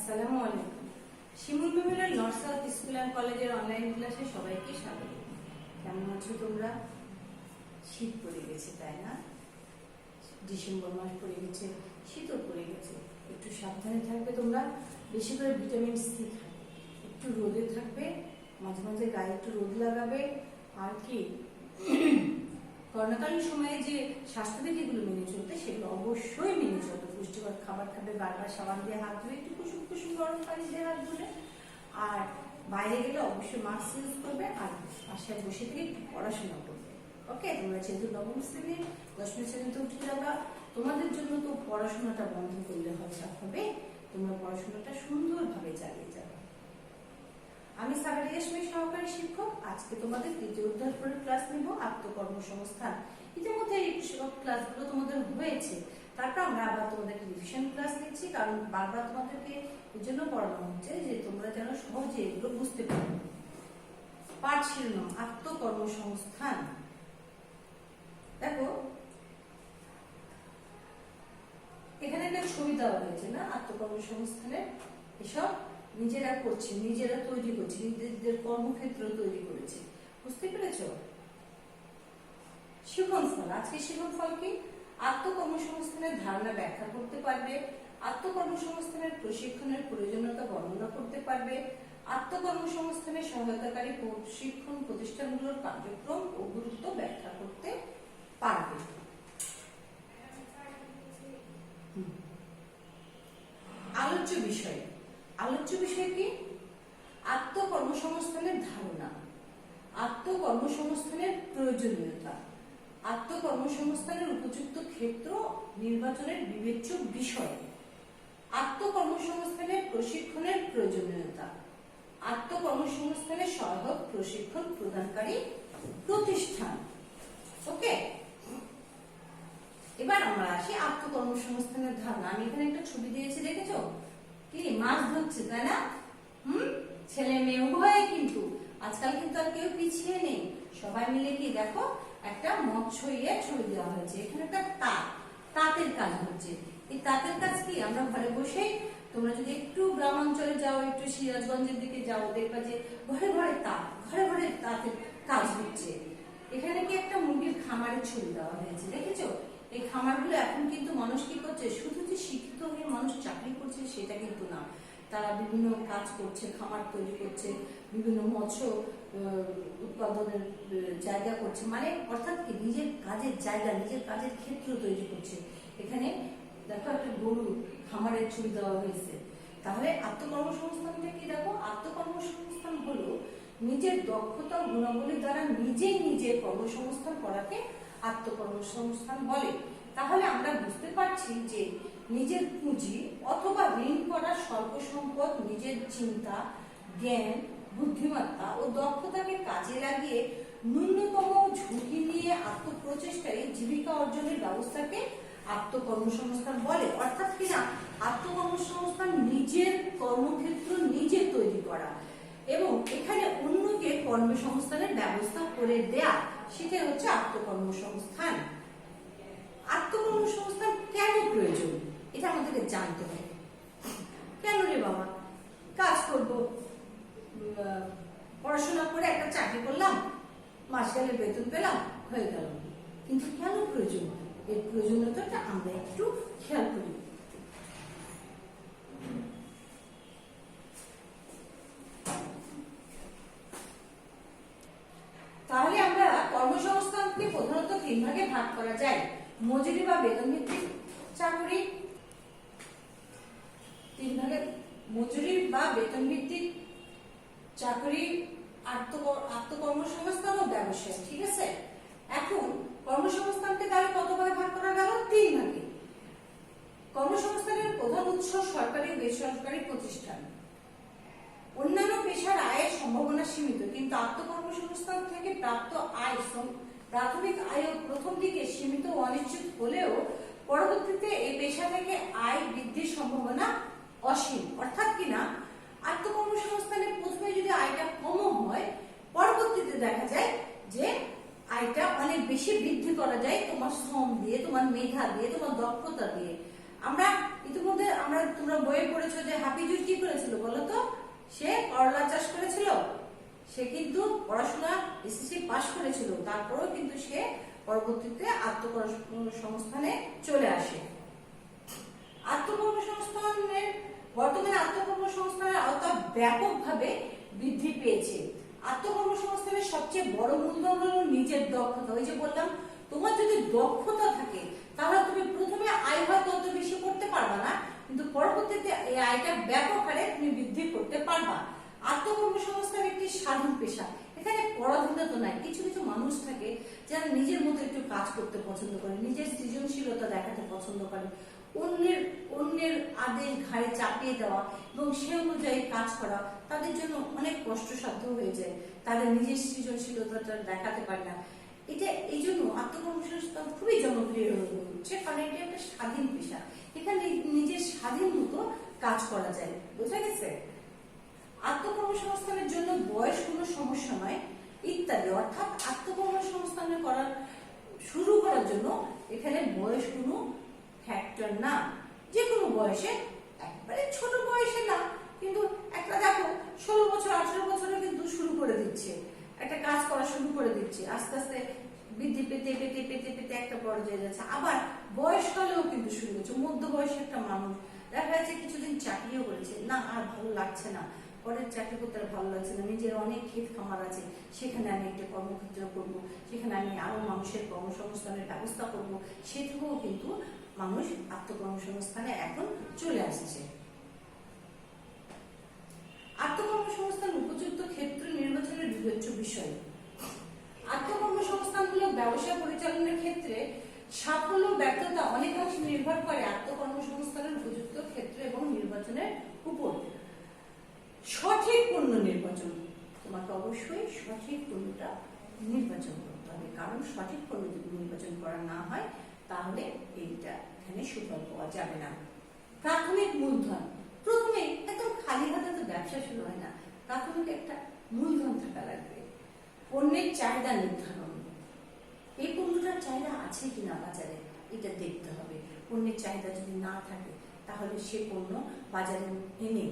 আসসালামু আলাইকুম। Shimul memorial north south school and কলেজের অনলাইন ক্লাসে সবাইকে স্বাগত। কেমন আছো তোমরা? শীত পড়ে গেছে, তাই না? ডিসেম্বর মাস পড়ে গেছে, শীতও পড়ে গেছে। একটু সাবধানে থাকবে তোমরা, বেশি করে ভিটামিন সি খাবে, একটু রোদে থাকবে, মাঝে মাঝে গায়ে একটু রোদ লাগাবে। আর কি করোনাকালীন সময়ে যে স্বাস্থ্যবিধিগুলো মেনে চলতে, সেগুলো অবশ্যই মেনে চলতে। পুষ্টিকর খাবার খাবে, বারবার সাবান দিয়ে হাত ধুয়ে, একটু কুসুম কুসুম গরম পানি দিয়ে হাত ধুলে। আর বাইরে গেলে অবশ্যই মাস্ক ইউজ করবে, আর বাসায় বসে থেকে একটু পড়াশোনা করবে। ওকে, তোমরা যেহেতু নবম শ্রেণীর 10 শ্রেণীতে উঠে যাবা, তোমাদের জন্য তো পড়াশোনাটা বন্ধ করলে হবে? তোমরা পড়াশোনাটা সুন্দরভাবে চালিয়ে যাবে। আমি সাবেরি রেশমি সহকারী শিক্ষক। আজকে তোমাদের দ্বিতীয় অধ্যায় পড়ে ক্লাস নিব, আত্মকর্মসংস্থান। ইতিমধ্যে এই সব ক্লাসগুলো তোমাদের হয়েছে, তারপর আমরা আবার তোমাদেরকে রিভিশন ক্লাস নিচ্ছি, কারণ বারবার তোমাদেরকে এর জন্য পড়ানো হচ্ছে যে তোমরা যেন সহজে এগুলো বুঝতে পারো। পাঠ শিরোনাম আত্মকর্মসংস্থান। দেখো এখানে একটা ছবি দেওয়া হয়েছে না, আত্মকর্মসংস্থানের। এসব নিজেরা করছে, নিজেরা তৈরি করছে, নিজেদের কর্মক্ষেত্র তৈরি করেছে। বুঝতে পেরেছ? শিখন ফল। আজকে শিখন ফল কি? আত্মকর্মসংস্থানের ধারণা ব্যাখ্যা করতে পারবে, আত্মকর্মসংস্থানের প্রশিক্ষণের প্রয়োজনীয়তা বর্ণনা করতে পারবে, আত্মকর্মসংস্থানের সহায়তাকারী প্রশিক্ষণ প্রতিষ্ঠানগুলোর কার্যক্রম ও গুরুত্ব ব্যাখ্যা করতে পারবে। আলোচ্য বিষয়। আলোচ্য বিষয় কি? আত্মকর্মসংস্থানের ধারণা, আত্মকর্মসংস্থানের প্রয়োজনীয়তা, আত্মকর্মসংস্থানের উপযুক্ত ক্ষেত্র নির্বাচনের বিবেচ্য বিষয়, আত্মকর্মসংস্থানের প্রশিক্ষণের প্রয়োজনীয়তা, আত্মকর্মসংস্থানের সহায়ক প্রশিক্ষণ প্রদানকারী প্রতিষ্ঠান। ওকে, এবার আমরা আসি আত্মকর্মসংস্থানের ধারণা। আমি এখানে একটা ছবি দিয়েছি, দেখেছো? কি মাছ ধরছে, তাই না? ছেলে মেয়ে উভয়ে, কিন্তু আজকাল কিন্তু আর কেউ পিছিয়ে নেই, সবাই মিলে কি দেখো একটা মৎস্য ছবি দেওয়া হয়েছে। এখানে একটা তাঁতের কাজ হচ্ছে। এই তাঁতের কাজ কি আমরা ঘরে বসেই, তোমরা যদি একটু গ্রাম অঞ্চলে যাও, একটু সিরাজগঞ্জের দিকে যাও, দেখবা যে ঘরে ঘরে তাঁতের কাজ হচ্ছে। এখানে কি একটা মুরগির খামারের ছবি দেওয়া হয়েছে, দেখেছো? এই খামারগুলো এখন কিন্তু মানুষ কি করছে, শুধু যে শিক্ষিত হয়ে মানুষ চাকরি করছে সেটা কিন্তু না, তারা বিভিন্ন কাজ করছে, খামার তৈরি করছে, বিভিন্ন মৎস্য উৎপাদনের জায়গা করছে, মানে অর্থাৎ কি নিজের কাজের জায়গা, নিজের কাজের ক্ষেত্র তৈরি করছে। এখানে দেখো একটা গরু খামারের ছবি দেওয়া হয়েছে। তাহলে আত্মকর্মসংস্থানটা কি? দেখো, আত্মকর্মসংস্থান হলো নিজের দক্ষতা ও গুণাবলীর দ্বারা নিজের কর্মসংস্থান করাকে আত্মকর্মসংস্থান বলে। তাহলে আমরা বুঝতে পারছি যে নিজের পুঁজি অথবা ঋণ করার স্বল্প সম্পদ, নিজের চিন্তা, জ্ঞান, বুদ্ধিমত্তা ও দক্ষতাকে কাজে লাগিয়ে ন্যূনতম ঝুঁকি নিয়ে আত্মপ্রচেষ্টায় জীবিকা অর্জনের ব্যবস্থাকে আত্মকর্মসংস্থান বলে। অর্থাৎ কিনা আত্মকর্মসংস্থান নিজের কর্মক্ষেত্র নিজে তৈরি করা এবং এখানে অন্যকে কর্মসংস্থানের ব্যবস্থা করে দেয়া, সেটাই হচ্ছে আত্মকর্মসংস্থান। আত্মকর্মসংস্থান কেন প্রয়োজন এটা আমাদেরকে জানতে হবে। কেন রে বাবা, কাজ করব, পড়াশোনা করে একটা চাকরি করলাম, মাস গেলে বেতন পেলাম, হয়ে গেল, কিন্তু কেন প্রয়োজন? এর প্রয়োজনীয়তাটা আমরা একটু খেয়াল করি। তাহলে আমরা কর্মসংস্থানকে প্রধানত 3 ভাগে ভাগ করা যায়। মজুরি বা বেতন ভিত্তিক চাকরি, 3 ভাগে মজুরি বা বেতন ভিত্তিক চাকরি, আত্মকর্মসংস্থান ও ব্যবসা। ঠিক আছে, এখন কর্মসংস্থানকে তাহলে কত ভাগে ভাগ করা গেল? 3 ভাগে। কর্মসংস্থানের প্রধান উৎস সরকারি ও বেসরকারি প্রতিষ্ঠান। অন্যান্য পেশার আয়ের সম্ভাবনা সীমিত, কিন্তু আত্মকর্মসংস্থান থেকে প্রাপ্ত আয়, প্রাথমিক আয় প্রথম দিকে সীমিত ও অনিশ্চিত হলেও পরবর্তীতে এই পেশা থেকে আয় বৃদ্ধির সম্ভাবনা অসীম। অর্থাৎ কিনা আত্মকর্মসংস্থানের প্রথমে যদি আয়টা কম হয়, পরবর্তীতে দেখা যায় যে আয়টা অনেক বেশি বৃদ্ধি করা যায় তোমার শ্রম দিয়ে, তোমার মেধা দিয়ে, তোমার দক্ষতা দিয়ে। আমরা ইতিমধ্যে তোমরা বইয়ে পড়েছো যে হাফিজুর কি সে কিন্তু পড়াশোনা এসএসসি পাশ করেছিল, তারপরেও কিন্তু সে পরবর্তীতে আত্মকর্মসংস্থানে চলে আসে। আত্মকর্মসংস্থানের বর্তমানে আত্মকর্মসংস্থানের আওতা ব্যাপকভাবে বৃদ্ধি পেয়েছে। আত্মকর্মসংস্থানের সবচেয়ে বড় মূলধন হলো নিজের দক্ষতা। ওই যে বললাম, তোমার যদি দক্ষতা থাকে তাহলে তুমি প্রথমে আয় হয়তো অত বেশি করতে পারবা না, কিন্তু পরবর্তীতে এই আয়টা ব্যাপক হারে তুমি বৃদ্ধি করতে পারবা। আত্মকর্মসংস্থান একটি স্বাধীন পেশা। এখানে পরাধীনতা নাই। কিছু কিছু মানুষ থাকে যারা নিজের মতো একটু কাজ করতে পছন্দ করে, নিজের সৃজনশীলতা দেখাতে পছন্দ করে। অন্যের আদেশ ঘাড়ে চাপিয়ে দেওয়া এবং সে অনুযায়ী কাজ করা তাদের জন্য অনেক কষ্টসাধ্য হয়ে যায়, তাদের নিজের সৃজনশীলতাটা দেখাতে পারে না। এটা এই জন্য আত্মকর্মসংস্থান খুবই জনপ্রিয় হয়ে উঠছে, কারণ এটা একটা স্বাধীন পেশা। এখানে নিজের স্বাধীন মতো কাজ করা যায়। বোঝা গেছে? আত্মকর্মসংস্থানের জন্য বয়স কোনো সমস্যা নয় ইত্যাদি, অর্থাৎ আত্মকর্মসংস্থান শুরু করার জন্য এখানে বয়স কোনো ফ্যাক্টর না। যে কোনো বয়সে, একবারে ছোট বয়সে না, কিন্তু একটা দেখো 16 বছর 18 বছরে কিন্তু শুরু করে দিচ্ছে, একটা কাজ করা শুরু করে দিচ্ছে, আস্তে আস্তে বৃদ্ধি পেতে পেতে পেতে পেতে একটা পর্যায়ে যাচ্ছে। আবার বয়সকালেও কিন্তু শুরু হচ্ছে। মধ্য বয়সে একটা মানুষ দেখা যাচ্ছে কিছুদিন চাকরিও করেছে, না আর ভালো লাগছে না, পরের চাকরি করতে আর ভালো লাগছে না, নিজের অনেক ক্ষেত খামার আছে, সেখানে আমি একটা কর্মক্ষেত্র করবো, সেখানে আমি আরো মানুষের কর্মসংস্থানের ব্যবস্থা করবো, সেটুকুও কিন্তু মানুষ আত্মকর্মসংস্থানে এখন চলে আসছে। আত্মকর্মসংস্থান উপযুক্ত ক্ষেত্র নির্বাচনের বিবেচ্য বিষয়। আত্মকর্মসংস্থানমূলক ব্যবসা পরিচালনার ক্ষেত্রে সাফল্য ব্যর্থতা অনেকাংশে নির্ভর করে আত্মকর্মসংস্থানের উপযুক্ত ক্ষেত্র এবং নির্বাচনের উপর। সঠিক পণ্য নির্বাচন, তোমাকে অবশ্যই সঠিক পণ্যটা নির্বাচন করতে হবে, কারণ সঠিক পণ্য যদি নির্বাচন করা না হয় তাহলে এইটা এখানে সুফল পাওয়া যাবে না। প্রাথমিক মূলধন, প্রথমে একদম খালি হাতে তো ব্যবসা শুরু হয় না, প্রাথমিক একটা মূলধন থাকা লাগবে। পণ্যের চাহিদা নির্ধারণ, এই পণ্যটার চাহিদা আছে কিনা বাজারে এটা দেখতে হবে। পণ্যের চাহিদা যদি না থাকে তাহলে সে পণ্য বাজারে এনে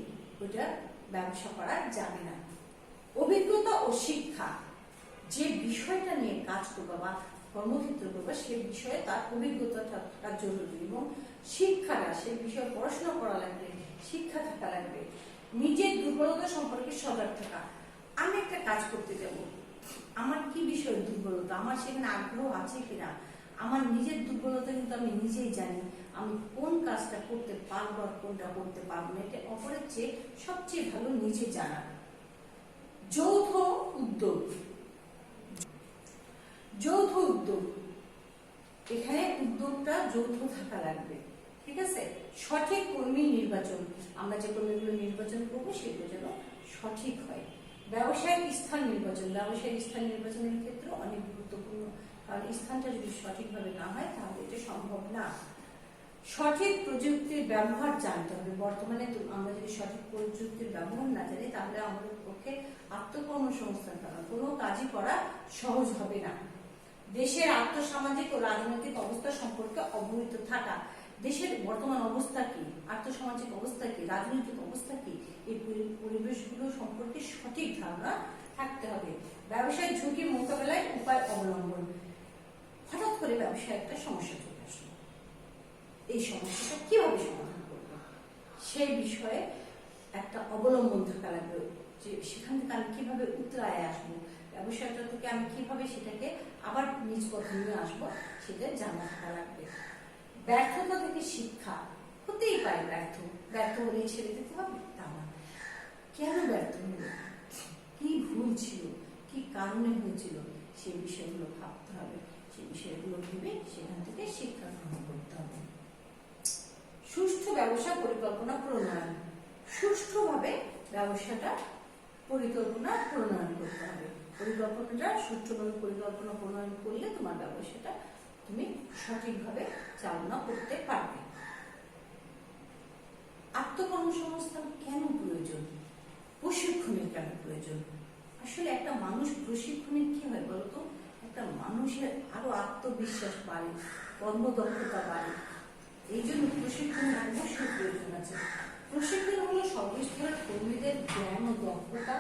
ওটা ব্যবসা করা যাবে না। অভিজ্ঞতা ও শিক্ষা, যে বিষয়টা নিয়ে কাজ করবা বা কর্মক্ষেত্র করবা সে বিষয়ে তার অভিজ্ঞতা থাকা জরুরি এবং শিক্ষাটা, সে বিষয়ে পড়াশোনা করা লাগবে, শিক্ষা থাকা লাগবে। নিজের দুর্বলতা সম্পর্কে সজাগ থাকা, আমি একটা কাজ করতে যাব, আমার কি বিষয়ে দুর্বলতা, আমার সেখানে আগ্রহ আছে কিনা, আমার নিজের দুর্বলতা কিন্তু আমি নিজেই জানি, আমি কোন কাজটা করতে পারবো আর কোনটা করতে পারবো না, এটা অপরের চেয়ে সবচেয়ে ভালো নিজে জানা। যৌথ উদ্যোগ, যৌথ উদ্যোগ, এখানে উদ্যোগটা যৌথ থাকা লাগবে, ঠিক আছে। সঠিক কর্মী নির্বাচন, আমরা যে কর্মীগুলো নির্বাচন করবো সেগুলো যেন সঠিক হয়। ব্যবসায়িক স্থান নির্বাচন, ব্যবসায়িক স্থান নির্বাচনের ক্ষেত্রে অনেক গুরুত্বপূর্ণ, কারণ স্থানটা যদি সঠিকভাবে না হয় তাহলে এটা সম্ভব না। সঠিক প্রযুক্তির ব্যবহার জানতে হবে। বর্তমানে আমরা যদি সঠিক প্রযুক্তির ব্যবহার না জানি তাহলে আমাদের পক্ষে আত্মকর্মসংস্থান করা, কোনো কাজই করা সহজ হবে না। দেশের আর্থসামাজিক ও রাজনৈতিক অবস্থা সম্পর্কে অবহিত থাকা, দেশের বর্তমান অবস্থা কি, আর্থসামাজিক অবস্থা কি, রাজনৈতিক অবস্থা কি, এই পরিবেশগুলো সম্পর্কে সঠিক ধারণা থাকতে হবে। ব্যবসায়িক ঝুঁকি মোকাবেলায় উপায় অবলম্বন, হঠাৎ করে ব্যবসায় একটা সমস্যা চলে আসলো, এই সমস্যাটা কিভাবে সমাধান করবো সেই বিষয়ে একটা অবলম্বন থাকা লাগবে, যে সেখান থেকে আমি কিভাবে উতরায় আসবো, ব্যবসাটা থেকে আমি কিভাবে সেটাকে আবার নিজ পথে নিয়ে আসবো সেটা জানা থাকা লাগবে। ব্যর্থতা থেকে শিক্ষা, হতেই পারে ব্যর্থ হলেই ছেড়ে দিতে হবে তা না, কেন ব্যর্থ হলো, কি ভুল ছিল, কি কারণে হয়েছিল সেই বিষয়গুলো ভাবতে হবে, সেই বিষয়গুলো ভেবে সেখান থেকে শিক্ষা গ্রহণ করতে হবে। সুষ্ঠু ব্যবসা পরিকল্পনা প্রণয়ন, সুষ্ঠুভাবে ব্যবসাটা পরিকল্পনা প্রণয়ন করতে হবে। পরিকল্পনাটা সুষ্ঠুভাবে পরিকল্পনা প্রণয়ন করলে তোমার ব্যবসাটা তুমি সঠিকভাবে চালনা করতে পারবে। আত্মকর্মসংস্থান কেন প্রয়োজন, প্রশিক্ষণের কেন প্রয়োজন? আসলে একটা মানুষ প্রশিক্ষণের কি হয় বলতো, একটা মানুষের আরো আত্মবিশ্বাস বাড়ে, কর্মদক্ষতা বাড়ে, এই জন্য প্রশিক্ষণের অবশ্যই প্রয়োজন আছে। প্রশিক্ষণ হলো সর্বস্তরের কর্মীদের জ্ঞান ও দক্ষতা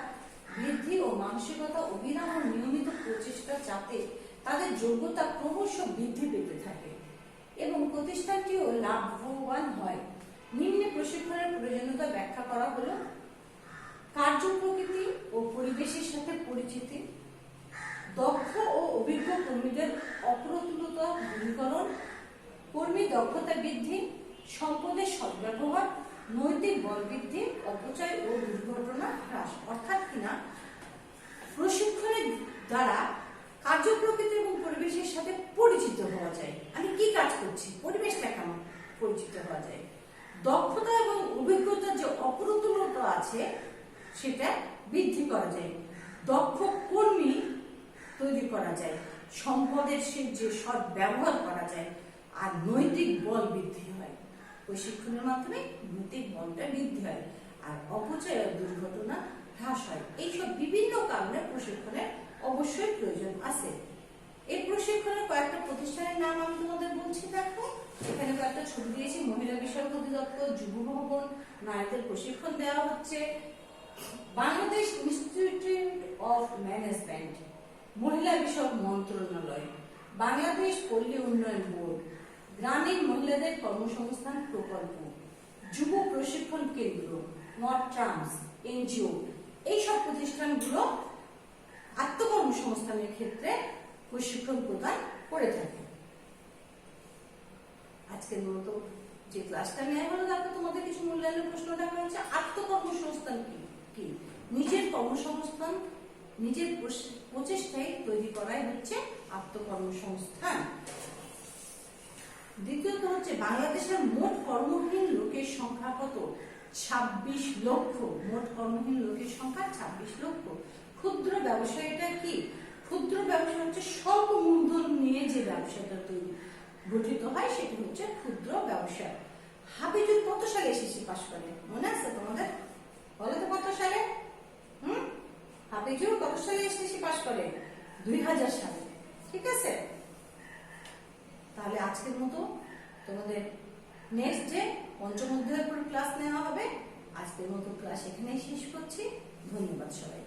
বৃদ্ধি ও মানসিকতা অবিরাম ও নিয়মিত প্রচেষ্টা যাতে তাদের যোগ্যতা ক্রমশ বৃদ্ধি পেতে থাকে এবং প্রতিষ্ঠানটিও লাভবান হয়। নিম্নে প্রশিক্ষণের প্রয়োজনীয়তা ব্যাখ্যা করা হলো: কার্য প্রকৃতি ও পরিবেশের সাথে পরিচিতি, দক্ষ ও অভিজ্ঞ কর্মীদের অপ্রতুলতা দূরীকরণ, কর্মী দক্ষতা বৃদ্ধি, সম্পদের সদ্ব্যবহার, নৈতিক বল বৃদ্ধি, অপচয় ও দুর্ঘটনা হ্রাস। অর্থাৎ কিনা প্রশিক্ষণের দ্বারা কার্য প্রকৃতি এবং পরিবেশের সাথে পরিচিত হওয়া যায়। আমি কি কাজ করছি, পরিবেশটা কেমন, পরিচিত হওয়া যায়। দক্ষতা এবং অভিজ্ঞতার যে অপ্রতুলতা আছে সেটা বৃদ্ধি করা যায়। দক্ষ কর্মী তৈরি করা যায়, সম্পদের যে সৎ ব্যবহার করা যায়, আর নৈতিক বল বৃদ্ধি হয়। প্রশিক্ষণের মাধ্যমে নৈতিক বলটা বৃদ্ধি হয়, আর অপচয় ও দুর্ঘটনা হ্রাস হয়। এইসব বিভিন্ন কারণে প্রশিক্ষণের অবশ্যই প্রয়োজন আছে। এই প্রশিক্ষণের কয়েকটা প্রতিষ্ঠানের নাম আমি তোমাদের বলছি। দেখো এখানে কয়েকটা ছবি দিয়েছি। মহিলা বিষয়ক অধিদপ্তর, যুব ভবন, নারীদের প্রশিক্ষণ দেওয়া হচ্ছে, বাংলাদেশ ইনস্টিটিউট অফ ম্যানেজমেন্ট, মহিলা বিষয়ক মন্ত্রণালয়, বাংলাদেশ পল্লী উন্নয়ন বোর্ড, গ্রামীণ মহিলাদের কর্মসংস্থান প্রকল্প, যুব প্রশিক্ষণ কেন্দ্র, নর্থ ট্রান্স এনজিও। এইসব প্রতিষ্ঠানগুলো আত্মকর্মসংস্থানের ক্ষেত্রে প্রশিক্ষণ প্রদান করে থাকে। আজকের মূলত যে ক্লাসটা নেওয়া হলো, দেখো তোমাদের কিছু মূল্যায়নের প্রশ্ন দেখা হচ্ছে। আত্মকর্মসংস্থান কি? নিজের কর্মসংস্থান নিজের প্রচেষ্টায় তৈরি করাই হচ্ছে আত্মকর্মসংস্থান। দ্বিতীয়ত হচ্ছে বাংলাদেশের মোট কর্মহীন লোকের সংখ্যা কত? 26 লক্ষ। মোট কর্মহীন লোকের সংখ্যা 26 লক্ষ। ক্ষুদ্র ব্যবসায়ীটা কি? ক্ষুদ্র ব্যবসা হচ্ছে স্বল্প মূলধন নিয়ে যে ব্যবসাটা তৈরি গঠিত হয় সেটা হচ্ছে ক্ষুদ্র ব্যবসা। হাফিজুর কত সালে এসএসসি পাস করে মনে আছে তোমাদের? বলো তো কত সালে? হাফিজুর কত সালে এসএসসি পাস করে? 2000 সালে। ঠিক আছে, তাহলে আজকের মতো তোমাদের নেক্সট ডে পঞ্চম অধ্যায়ের উপর ক্লাস নেওয়া হবে। আজকের মতো ক্লাস এখানেই শেষ করছি। ধন্যবাদ সবাই।